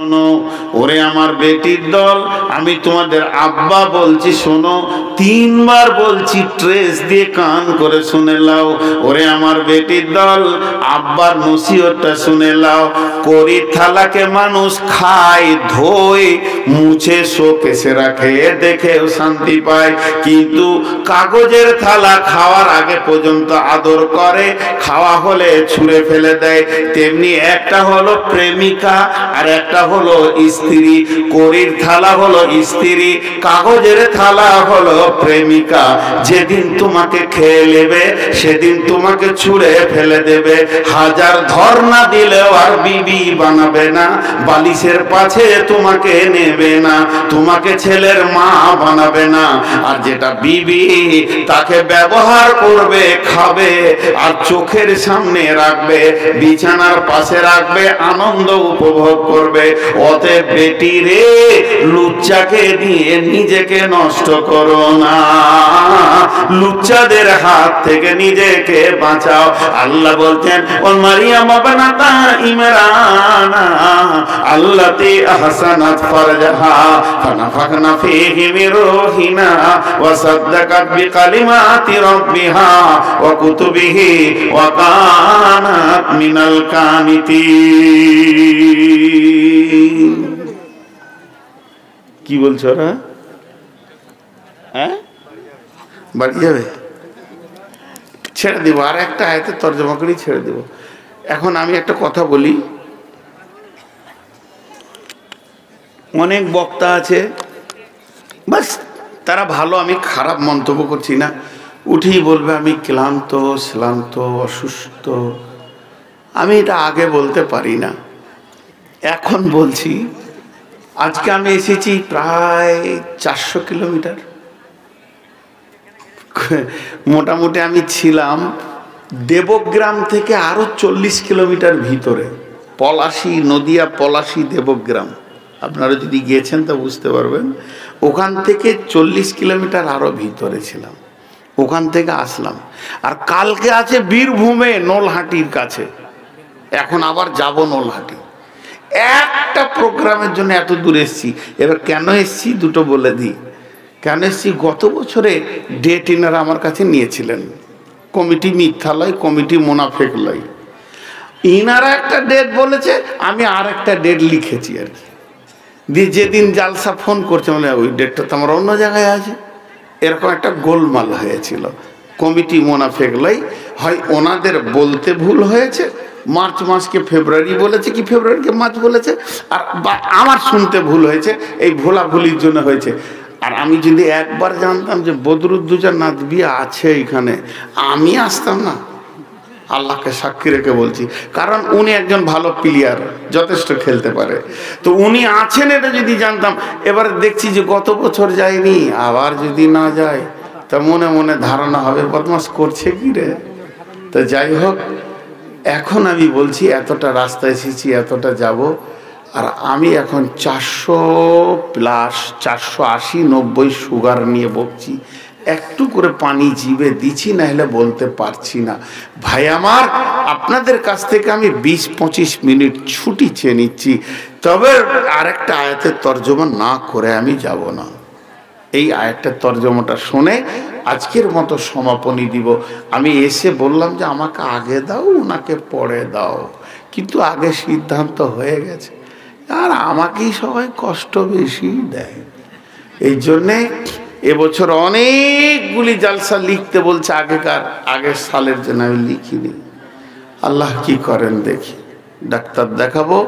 শোনো ওরে আমার বেটির দল, আমি তোমাদের আব্বা বলছি শোনো, 3 বার বলছি, ট্রেস দিয়ে কান করে শুনে লাও। ওরে আমার বেটির দল, আব্বার নসিহতটা শুনে লাও। করি থালাকে মানুষ খায়, ধোয়, মুছে শোকেসে রাখে, দেখেও শান্তি পায়। কিন্তু কাগজের থালা খাওয়ার আগে পর্যন্ত আদর করে, খাওয়া হলে ছুঁড়ে ফেলে দেয়। তেমনি একটা হলো প্রেমিকা আর একটা হলো স্ত্রী। করির থালা হলো স্ত্রী, কাগজের থালা হলো প্রেমিকা। যেদিন তোমাকে খেয়ে নেবে সেদিন তোমাকে ছুঁড়ে ফেলে দেবে। হাজার ধর্ণা দিলেও আর বিবি বানাবে না, বালিশের পাশে তোমাকে নেবে না, তোমাকে ছেলের মা বানাবে না। আর যেটা বিবি, তাকে ব্যবহার করবে, খাবে আর চোখের সামনে রাখবে, বিছানার পাশে রাখবে, আনন্দ উপভোগ করবে। অতএব বেটি রে, লুচ্চাকে দিয়ে নিজেকে নষ্ট করো না, লুচ্চাদের হাত থেকে নিজেকে বাঁচাও। আল্লাহ বলতেন ও মারিয়াম বানাতা ইমরানা আল্লাতি আহসানাত ফারজাহা ফানাফাখনা ফীহি মির রূহিনা ওয়া সাদ্দাকাত বিকালিমাতি রাব্বিহা ওয়া কুতুবিহি ওয়া কানাত মিনাল কানিতিন। কি বলছো ওরা? হ্যাঁ, বাড়ি যাবে? ছেড়ে দেবো, আর একটা আয়াতে তর্জমা করেই ছেড়ে দেবো। এখন আমি একটা কথা বলি, অনেক বক্তা আছে, বাস তারা ভালো, আমি খারাপ মন্তব্য করছি না, উঠেই বলবে আমি ক্লান্ত, শ্রান্ত, অসুস্থ। আমি এটা আগে বলতে পারি না, এখন বলছি। আজকে আমি এসেছি প্রায় 400 কিলোমিটার, মোটামুটি আমি ছিলাম দেবগ্রাম থেকে আরো 40 কিলোমিটার ভিতরে, পলাশী, নদিয়া পলাশী দেবগ্রাম। আপনারা যদি গিয়েছেন তা বুঝতে পারবেন। ওখান থেকে 40 কিলোমিটার আরো ভিতরে ছিলাম, ওখান থেকে আসলাম। আর কালকে আছে বীরভূমে নলহাটির কাছে, এখন আবার যাব নলহাটি। একটা প্রোগ্রামের জন্য এত দূর এসছি। এবার কেন এসছি দুটো বলে দিই। কেন এসছি, গত বছরে ডেট এনারা আমার কাছে নিয়েছিলেন, কমিটি মিথ্যা লয়, কমিটি মোনাফেক লয়। ইনারা একটা ডেট বলেছে, আমি আর একটা ডেট লিখেছি আর কি। দিয়ে যেদিন জালসা ফোন করছে, মানে ওই ডেটটা তো আমার অন্য জায়গায় আছে। এরকম একটা গোলমাল হয়েছিল। কমিটি মোনাফেক লয়, হয় ওনাদের বলতে ভুল হয়েছে, মার্চ মাসকে ফেব্রুয়ারি বলেছে কি ফেব্রুয়ারিকে মার্চ বলেছে, আর আমার শুনতে ভুল হয়েছে, এই ভোলাভুলির জন্য হয়েছে। আর আমি যদি একবার জানতাম যে বদরুদ্দোজা নাদবি আছে এখানে, আমি আসতাম না, আল্লাহকে সাক্ষী রেখে বলছি। কারণ উনি একজন ভালো প্লেয়ার, যথেষ্ট খেলতে পারে, তো উনি আছেন এটা যদি জানতাম। এবার দেখছি যে গত বছর যায়নি, আবার যদি না যায় তা মনে মনে ধারণা হবে বদমাশ করছে কি রে। তো যাই হোক, এখন আমি বলছি এতটা রাস্তা এসেছি, এতটা যাব, আর আমি এখন 400+, 480-90 সুগার নিয়ে বকছি। একটু করে পানি জিভে দিচ্ছি, না হলে বলতে পারছি না। ভাই আমার, আপনাদের কাছ থেকে আমি 20-25 মিনিট ছুটি চেয়ে নিচ্ছি, তবে আরেকটা আয়াতের তর্জমা না করে আমি যাব না। এই আয়াতের তর্জমাটা শুনে আজকের মতো সমাপনী দিব। আমি এসে বললাম যে আমাকে আগে দাও, ওনাকে পরে দাও, কিন্তু আগে সিদ্ধান্ত হয়ে গেছে। আর আমাকেই সবাই কষ্ট বেশি দেয়। এই জন্যে এবছর অনেকগুলি জালসা লিখতে বলছে আগের সালের জন্য, আমি লিখিনি। আল্লাহ কি করেন দেখি, ডাক্তার দেখাবো,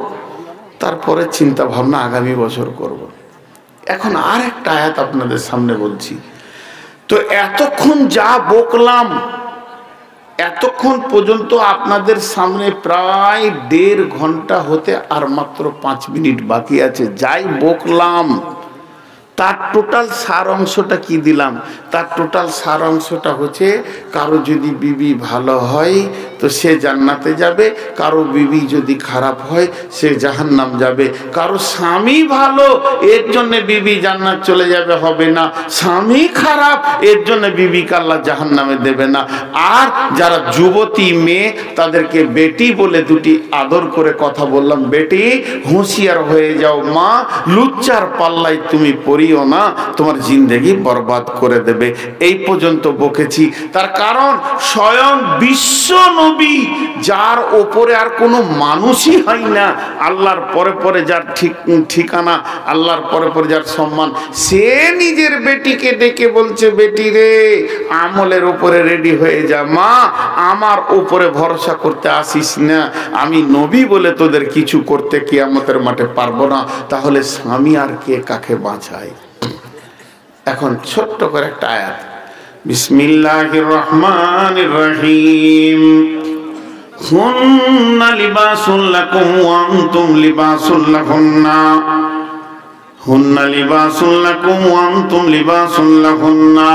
তারপরে চিন্তা ভাবনা আগামী বছর করব। এখন আর একটা আয়াত আপনাদের সামনে বলছি। তো এতক্ষণ যা বকলাম, এতক্ষণ পর্যন্ত আপনাদের সামনে প্রায় 1.5 ঘন্টা হতে আর মাত্র 5 মিনিট বাকি আছে। যাই বকলাম তার টোটাল সার অংশটা কি দিলাম? তার টোটাল সার অংশটা হচ্ছে, কারো যদি বিবি ভালো হয় তো সে জান্নাতে যাবে, কারো বিবি যদি খারাপ হয় সে জাহান্নাম যাবে। কারো স্বামী ভালো এর জন্য বিবি জান্নাত চলে যাবে, হবে না। স্বামী খারাপ এর জন্য বিবিকে আল্লাহ জাহান্নামে দেবে না। আর যারা যুবতী মেয়ে তাদেরকে বেটি বলে দুটি আদর করে কথা বললাম, বেটি হুঁশিয়ার হয়ে যাও মা, লুচ্চার পাল্লায় তুমি পড়িও না, তোমার জিন্দেগি বরবাদ করে দেবে। এই পর্যন্ত বকেছি। তার কারণ স্বয়ং বিশ্ব নবী, যার ওপরে আর কোনো মানুষই হয় না, আল্লাহর পরে পরে যার ঠিকানা, আল্লাহর পরে পরে যার সম্মান, সে নিজের বেটিকে ডেকে বলছে, বেটি রে আমলের উপরে রেডি হয়ে যা মা, আমার উপরে ভরসা করতে আসিস না, আমি নবী বলে তোদের কিছু করতে কিয়ামতের মাঠে পারবো না। তাহলে স্বামী আর কে কাকে বাঁচায়? এখন ছোট্ট করে একটা আয়াত, বিসমিল্লাহির রহমানির রহিম। হুন্না লিবাসুল লাকুম ওয়া আনতুম লিবাসুল লাহুন্না, হুন্না লিবাসুল লাকুম ওয়া আনতুম লিবাসুল লাহুন্না।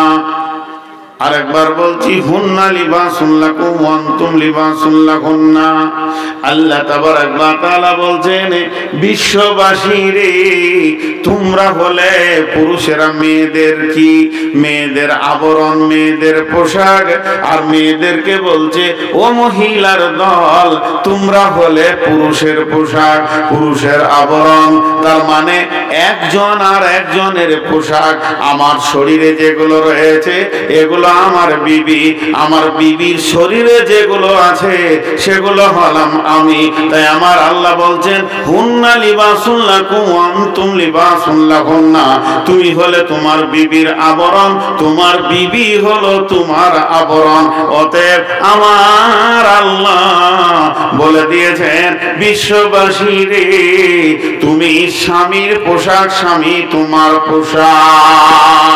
আরেকবার বলছি, হুন্না লিবাসুল লাকুম ওয়া আনতুম লিবাসুল লাহুন্না। আল্লাহ তাবারাক ওয়া তাআলা বলছেন, বিশ্ববাসী রে, তোমরা হলে পুরুষেরা মেয়েদের কি, মেয়েদের আবরণ, মেয়েদের পোশাক। আর মেয়েদেরকে বলছে, ও মহিলার দল, তোমরা হলে পুরুষের পোশাক, পুরুষের আবরণ। তার মানে একজন আর একজনের পোশাক। আমার শরীরে যেগুলো রয়েছে এগুলো আমার বিবি, আমার বিবির শরীরে যেগুলো আছে সেগুলো হলাম আমি। তাই আমার আল্লাহ বলছেন, হুন্না লিবাসুল লাকুম ওয়া আনতুম লিবাসুল লাহুন্না। তুমি হলে তোমার বিবির আবরণ, তোমার বিবি হলো তোমার আবরণ। অতএব আমার আল্লাহ বলে দিয়েছেন, বিশ্ববাসী রে, তুমি স্বামীর পোশাক, স্বামী তোমার পোশাক।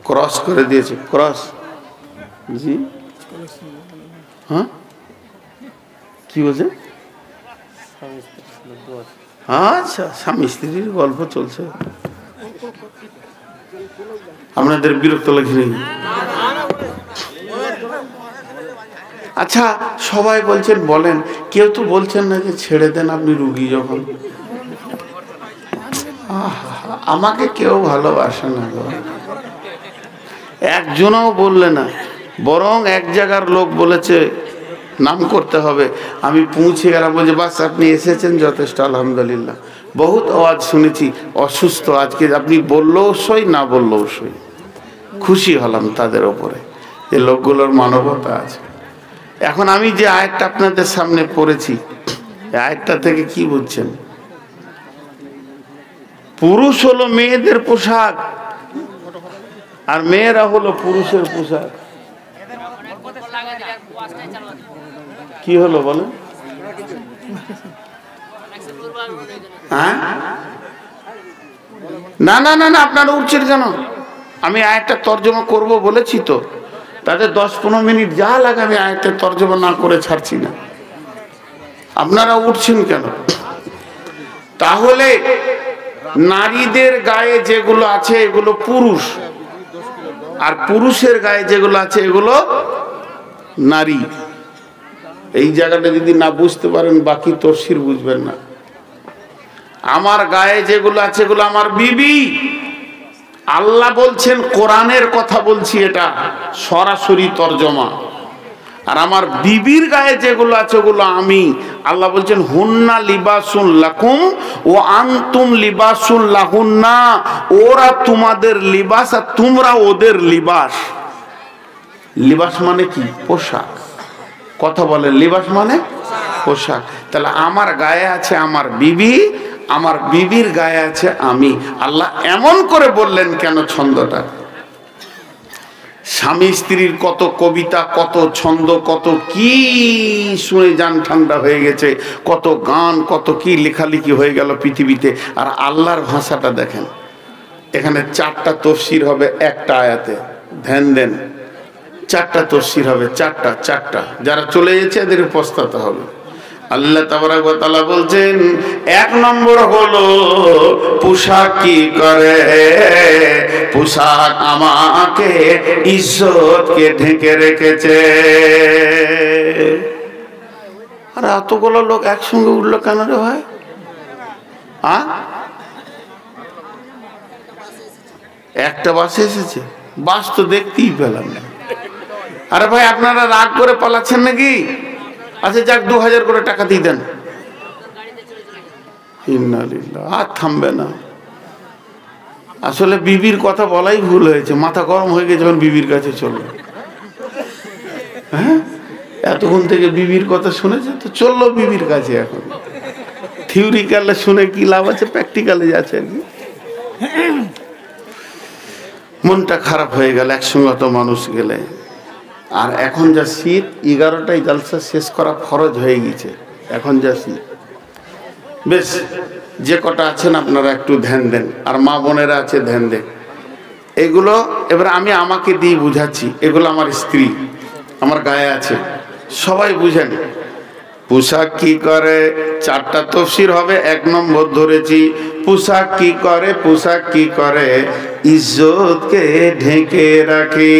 ক্রস করে দিয়েছে, ক্রস। জি হ্যাঁ, কি বলছে? আচ্ছা, স্বামী স্ত্রীর গল্প চলছে, আপনাদের বিরক্ত লাগছে নাকি? আচ্ছা, সবাই বলছেন বলেন, কেউ তো বলছেন না যে ছেড়ে দেন আপনি রুগী যখন। আমাকে কেউ ভালোবাসে না, একজনও বললে না। বরং এক জায়গার লোক বলেছে নাম করতে হবে, আমি পৌঁছে গেলাম, বলছে বাস আপনি এসেছেন যথেষ্ট, আলহামদুলিল্লাহ। বহুত আওয়াজ শুনেছি, অসুস্থ, আজকে আপনি বললেও সই, না বললেও সই। খুশি হলাম তাদের ওপরে, যে লোকগুলোর মানবতা আছে। এখন আমি যে আয়াতটা আপনাদের সামনে পড়েছি, এই আয়াতটা থেকে কি বুঝছেন? পুরুষ হলো মেয়েদের পোশাক, আর মেয়েরা হলো পুরুষের পোশাক। কি হলো বলেন? হ্যাঁ, না না না না, আপনারা উঠছেন কেন? আমি আয়াতটা তর্জমা করব বলেছি তো, তাদের 10-15 মিনিট যা লাগে আমি আয়াতটা তর্জমা না করে ছাড়ছি না। আপনারা উঠছেন কেন? তাহলে নারীদের গায়ে যেগুলো আছে এগুলো পুরুষ, আর পুরুষের গায়ে যেগুলো আছে এগুলো নারী। এই জায়গাটা যদি না বুঝতে পারেন বাকি তফসির বুঝবেন না। আমার গায়ে যেগুলো আছে এগুলো আমার বিবি। আল্লাহ বলছেন, কোরআনের কথা বলছি, এটা সরাসরি তর্জমা। আর আমার বিবির গায়ে যেগুলো আছে ওগুলো আমি। আল্লাহ বলছেন, হুন্না লিবাসুল লাকুম ও আনতুম লিবাসুল লাহুন্না। ওরা তোমাদের লিবাস আর তোমরা ওদের লিবাস। লিবাস মানে কি? পোশাক। কথা বলে, লিবাস মানে পোশাক। তাহলে আমার গায়ে আছে আমার বিবি, আমার বিবির গায়ে আছে আমি। আল্লাহ এমন করে বললেন কেন ছন্দটা? স্বামী স্ত্রীর কত কবিতা, কত ছন্দ, কত কি শুনে জান ঠান্ডা হয়ে গেছে, কত গান, কত কি লেখালেখি হয়ে গেল পৃথিবীতে। আর আল্লাহর ভাষাটা দেখেন, এখানে 4টা তফসির হবে একটা আয়াতে। ধ্যান দেন, 4টা তফসির হবে, 4টা। যারা চলে গেছে এদের পস্তাতে হবে। আল্লাহ তাবারক ওয়া তাআলা বলছেন, এক নম্বর হলো পোশাক কি করে, পোশাক আমাকে ইজ্জতকে ঢেকে রেখেছে। আর এতগুলো লোক একসঙ্গে উঠলো কেন রে ভাই? একটা বাসে এসেছে, বাস তো দেখতেই পেলাম না। আরে ভাই আপনারা রাগ করে পালাচ্ছেন নাকি? আচ্ছা যাক 2000 করে টাকা দিয়ে দেন। আর থামবে না। আসলে বিবির কথা বলাই ভুল হয়েছে, মাথা গরম হয়ে গেছে যখন বিবির কাছে চললো। হ্যাঁ, এতক্ষণ থেকে বিবির কথা শুনেছে তো চললো বিবির কাছে। এখন থিওরিক্যালে শুনে কি লাভ আছে, প্র্যাকটিক্যালে যাচ্ছে আর কি। মনটা খারাপ হয়ে গেল একসঙ্গে অত মানুষ গেলে। আর এখন যা শীত, 11টায় জালসা শেষ করা ফরজ হয়ে গেছে। এখন যা শীত, বেশ যে কটা আছেন আপনারা একটু ধ্যান দেন, আর মা বোনেরা আছে ধ্যান দেন। এগুলো এবার আমি আমাকে দিয়ে বুঝাচ্ছি, এগুলো আমার স্ত্রী আমার গায়ে আছে, সবাই বুঝেন। পোশাক কি করে, 4টা তফসির হবে। 1 নম্বর ধরেছি, পোশাক কি করে, পোশাক কি করে ইজ্জতকে ঢেকে রাখে।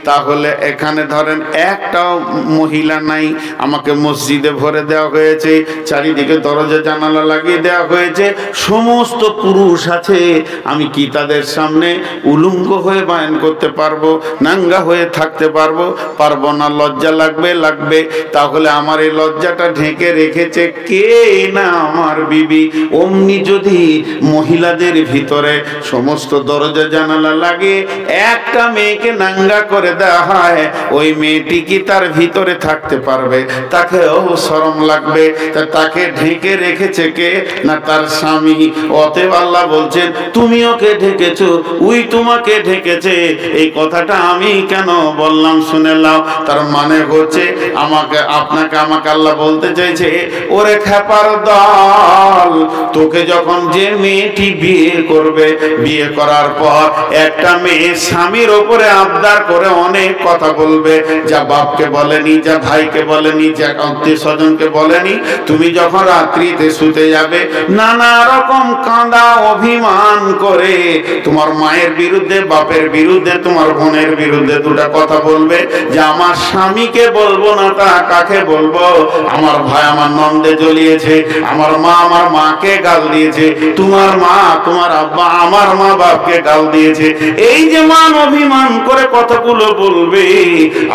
তাহলে এখানে ধরেন একটাও মহিলা নাই, আমাকে মসজিদে ভরে দেওয়া হয়েছে, চারিদিকে দরজা জানালা লাগিয়ে দেওয়া হয়েছে, সমস্ত পুরুষ আছে। আমি কি তাদের সামনে উলঙ্গ হয়ে বায়ান করতে পারবো, নাঙ্গা হয়ে থাকতে পারবো? পারবো না। লজ্জা লাগবে, লাগবে। তাহলে আমার এই লজ্জাটা ঢেকে রেখেছে কে? না আমার বিবি। অমনি যদি মহিলাদের ভিতরে সমস্ত দরজা জানালা লাগে একটা মেয়েকে নাঙ্গা করে দেওয়া হয়, ওই মেয়েটি কি তার ভিতরে থাকতে পারবে? তাকেও শরম লাগবে। তাকে ঢেকে রেখেছে কে? না তার স্বামী। অতএব আল্লাহ বলছেন, তুমি ওকে ঢেকেছো, ওই তোমাকে ঢেকেছে। এই কথাটা আমি কেন বললাম শুনে নাও। তার মানে হচ্ছে আপনাকে আমাকে আল্লাহ বলতে চাইছে, ওরে খেপার দল, তোকে যখন যে মেয়েটি বিয়ে করবে, বিয়ে করার পর একটা মেয়ে স্বামীর ওপরে আবদার করে অনেক কথা বলবে, যা বাপকে বলেনি, যা ভাইকে বলেনি, যা আত্মীয় স্বজনকে বলেনি। তুমি যখন রাত্রিতে শুতে যাবে, নানা রকম কাঁদা অভিমান করে তোমার মায়ের বিরুদ্ধে, বাপের বিরুদ্ধে, তোমার বোনের বিরুদ্ধে 2টা কথা বলবে, যে আমার স্বামীকে বলবো না তা কাকে বলবো? আমার ভাই আমার নন্দে জ্বলিয়েছে, আমার মা আমার মাকে গাল দিয়েছে, তোমার মা তোমার আব্বা আমার মা বাপকে গাল দিয়েছে। এই যে মান অভিমান করে কথাগুলো বলবে,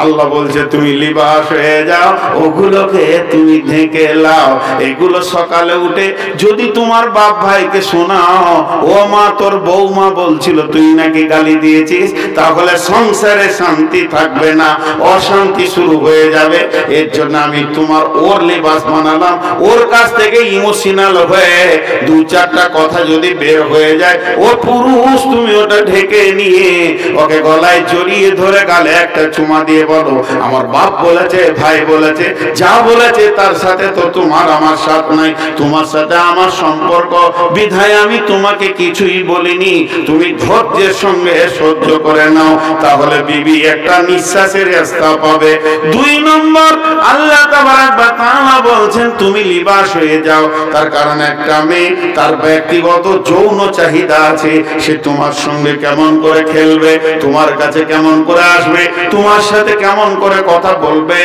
আল্লাহ বলছে তুমি লিবাস হয়ে যাও, ওগুলোকে তুমি ঢেকে লাও। এগুলো সকালে উঠে যদি তোমার বাপ ভাইকে শোনাও, ও মা তোর বৌমা বলছিল তুই নাকি গালি দিয়েছিস, তাহলে সংসারে শান্তি থাকবে না, অশান্তি শুরু হয়ে যাবে। এর জন্য আমি তোমার ওর লিবাস বানালাম। ওর কাছ থেকে ইমোশনাল হয়ে 2-4টা কথা যদি বের হয়ে যায়, ও পুরুষ, তুমি ওটা ঢেকে নিয়ে ওকে গলায় জড়িয়ে ধরে গালে একটা চুমা দিয়ে বলো, আমার বাপ বলেছে, ভাই বলেছে, যা বলেছে তার সাথে তো তোমার আমার সাথ নাই, তোমার সাথে আমার সম্পর্ক, বিধায় আমি তোমাকে কিছুই বলিনি, তুমি ধৈর্যের সঙ্গে সহ্য করে নাও। তাহলে বিবি একটা নিঃশ্বাসের রাস্তা পাবে। 2 নম্বর, আল্লাহ তাবারক ওয়া তাআলা বলছেন তুমি লিবাস হয়ে যাও। তার কারণ একটা মেয়ে তার ব্যক্তিগত যৌন চাহিদা আছে, সে তোমার সঙ্গে কেমন করে খেলবে, তোমার কাছে কেমন করে আসবে, তোমার সাথে কেমন করে কথা বলবে,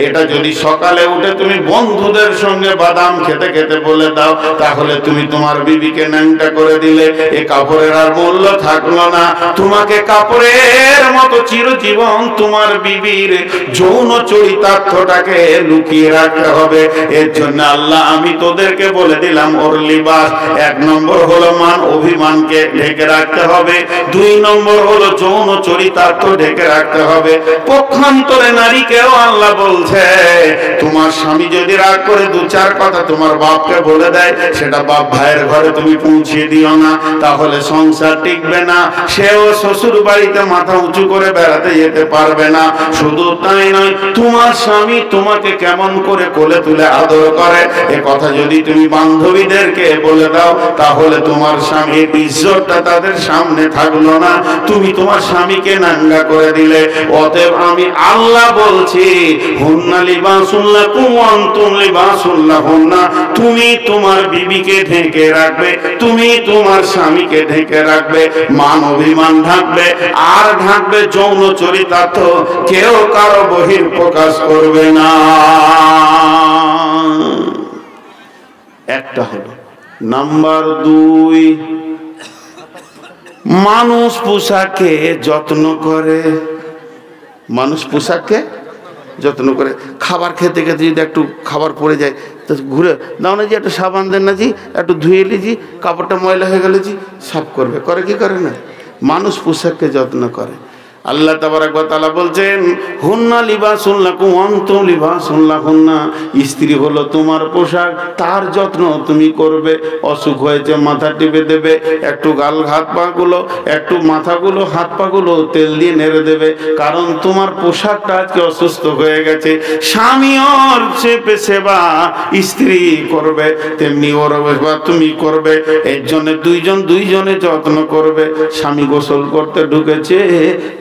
এটা যদি সকালে উঠে তুমি বন্ধুদের সঙ্গে বাদাম খেতে খেতে বলে দাও, তাহলে তুমি তোমার বিবিকে ন্যাংটা করে দিলে। এ কাপড়ের আর মূল্য থাকলো না। তোমাকে কাপড়ের মতো চিরজীবন তোমার বিবির যৌন চরিতার্থটাকে লুকিয়ে রাখতে হবে। এর জন্য আল্লাহ আমি তোদেরকে বলে দিলাম, ওর লিবাস 1 নম্বর হলো মান অভিমানকে ঢেকে রাখতে হবে, 2 নম্বর হলো যৌন চরিতার্থ ঢেকে রাখতে হবে। পক্ষান্তরে নারীকেও আল্লাহ বলছে, তোমার স্বামী যদি রাগ করে 2-4 কথা তোমার বাপকে বলে দেয়, সেটা বাপ ভাইয়ের ঘরে তুমি পৌঁছিয়ে দিও না, তাহলে সংসার টিকবে না। সেও শ্বশুর বাড়িতে মাথা উঁচু করে বেড়াতে যেতে পারবে না। শুধু তাই নয়, তোমার স্বামী তোমাকে কেমন করে কোলে তুলে আদর করে, এ কথা যদি তুমি বান্ধবীদেরকে বলে দাও, তাহলে তোমার স্বামীর ইজ্জতটা তাদের সামনে থাকলো না, তুমি তোমার স্বামীকে নাঙ্গা করে দিলে। অতএব আমি আল্লাহ বলছি, হুন্না লিবাসুল লাকুম ওয়া আনতুম লিবাসুল লাহুন্না, তুমি তোমার বিবিকে ঢেকে রাখবে, তুমি তোমার স্বামীকে ঢেকে রাখবে, মান অভিমান ঢাকবে, আর ঢাকবে যৌন চরিতার্থ, কেউ কারো বহির প্রকাশ করবে না। একটা হলো। নাম্বার 2, মানুষ পোশাকে যত্ন করে, মানুষ পোশাককে যত্ন করে। খাবার খেতে খেতে যদি একটু খাবার পড়ে যায় তো ঘুরে দাও না জি, একটু সাবান দেন না জি, একটু ধুয়ে লিজি, কাপড়টা ময়লা হয়ে গেলে জি সাফ করবে, করে কি করে না? মানুষ পোশাককে যত্ন করে। আল্লাহ তাবারাক ওয়া তাআলা বলছেন, হুন্না লিবাসুল লাকুম ওয়া আনতুম লিবাসুল লাহুন্না, স্ত্রী হলো তোমার পোশাক, তার যত্ন তুমি করবে। অসুখ হয়েছে মাথা টিপে দেবে, একটু গাল হাত পা গুলো, একটু মাথাগুলো হাত পা গুলো তেল দিয়ে নেড়ে দেবে, কারণ তোমার পোশাকটা আজকে অসুস্থ হয়ে গেছে। স্বামী ওর সেবা স্ত্রী করবে, তেমনি ওর সেবা তুমি করবে। এর জন্য দুইজনে যত্ন করবে। স্বামী গোসল করতে ঢুকেছে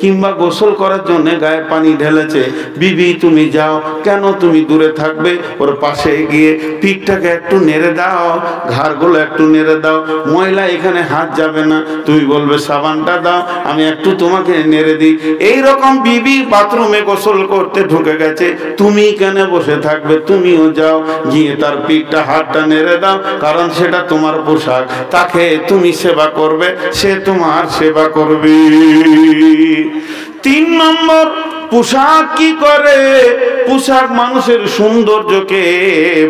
কিংবা গোসল করার জন্য গায়ে পানি ঢেলেছে, বিবি তুমি যাও, কেন তুমি দূরে থাকবে? ওর পাশে গিয়ে পিঠটাকে একটু নেড়ে দাও, ঘাড়গুলো একটু নেড়ে দাও, ময়লা এখানে হাত যাবে না। তুমি বলবে সাবানটা দাও, আমি একটু তোমাকে নেড়ে দিই। এইরকম বিবি বাথরুমে গোসল করতে ঢুকে গেছে, তুমি কেন বসে থাকবে? তুমিও যাও, গিয়ে তার পিঠটা হাতটা নেড়ে দাও, কারণ সেটা তোমার পোশাক, তাকে তুমি সেবা করবে, সে তোমার সেবা করবে। 3 নম্বর, পোশাক কি করে? পোশাক মানুষের সৌন্দর্যকে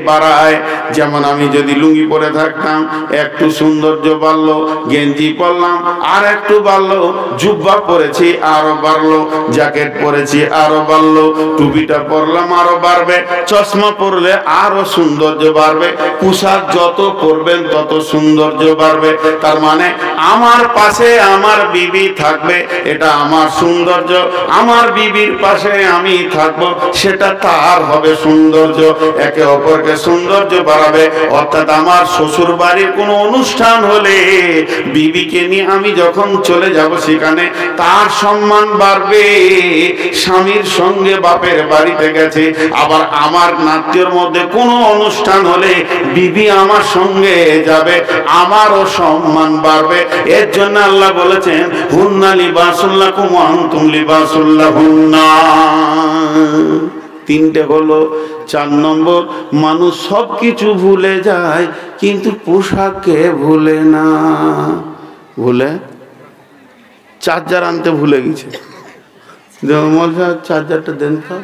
বাড়ায়। যেমন আমি যদি লুঙ্গি পরে থাকতাম, একটু সৌন্দর্য বাড়লো, গেঞ্জি পরলাম আর একটু বাড়লো, জুব্বা পরেছি আরো বাড়লো, জ্যাকেট পরেছি আরো বাড়লো, টুপিটা পরলাম আরো বাড়বে, চশমা পরলে আরো সৌন্দর্য বাড়বে। পোশাক যত পরবেন তত সৌন্দর্য বাড়বে। তার মানে আমার পাশে আমার বিবি থাকবে, এটা আমার সৌন্দর্য। আমার বিবির পাশে আমি থাকবো, সেটা তার হবে সৌন্দর্য। একে অপরকে সৌন্দর্য বাড়াবে। অর্থাৎ আমার শ্বশুর বাড়ির কোনো অনুষ্ঠান হলে বিবিকে নিয়ে আমি যখন চলে যাব, সেখানে তার সম্মান বাড়বে। স্বামীর সঙ্গে বাপের বাড়িতে গেছে, আবার আমার নাত্যের মধ্যে কোনো অনুষ্ঠান হলে বিবি আমার সঙ্গে যাবে, আমারও সম্মান বাড়বে। এর জন্য আল্লাহ বলেছেন, হুন্না লিবাসুল লাকুম ওয়া আনতুম লিবাসুল লাহুন্না। 3টে হলো। 4 নম্বর, মানুষ সব কিছু ভুলে যায় কিন্তু পোশাককে ভুলে না। ভুলে চার্জার আনতে ভুলে গেছে, চার্জারটা দেন তো,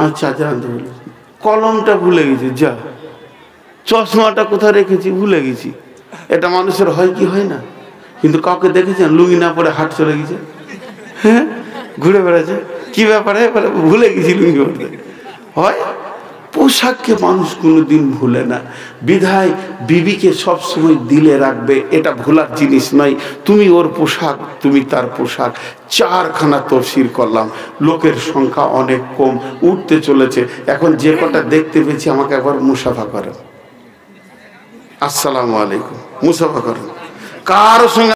আর চার্জার আনতে ভুলে গেছি। কলমটা ভুলে গেছি, যা। চশমাটা কোথায় রেখেছি ভুলে গেছি। এটা মানুষের হয় কি হয় না? কিন্তু কাউকে দেখেছেন লুঙ্গি না পরে হাট চলে গেছে, হ্যাঁ, ঘুরে বেড়াচ্ছে, কি ব্যাপারে ভুলে গেছি লুঙ্গি পরতে হয়। পোশাককে মানুষ কোনোদিন ভুলে না। বিধায় বিবিকে সবসময় দিলে রাখবে, এটা ভোলার জিনিস নয়। তুমি ওর পোশাক, তুমি তার পোশাক। 4খানা তফসির করলাম। লোকের সংখ্যা অনেক কম, উঠতে চলেছে। এখন যে কটা দেখতে পেয়েছি আমাকে একবার মুসাফা করেন, আসসালামু আলাইকুম, মুসাফা করেন। কার সঙ্গে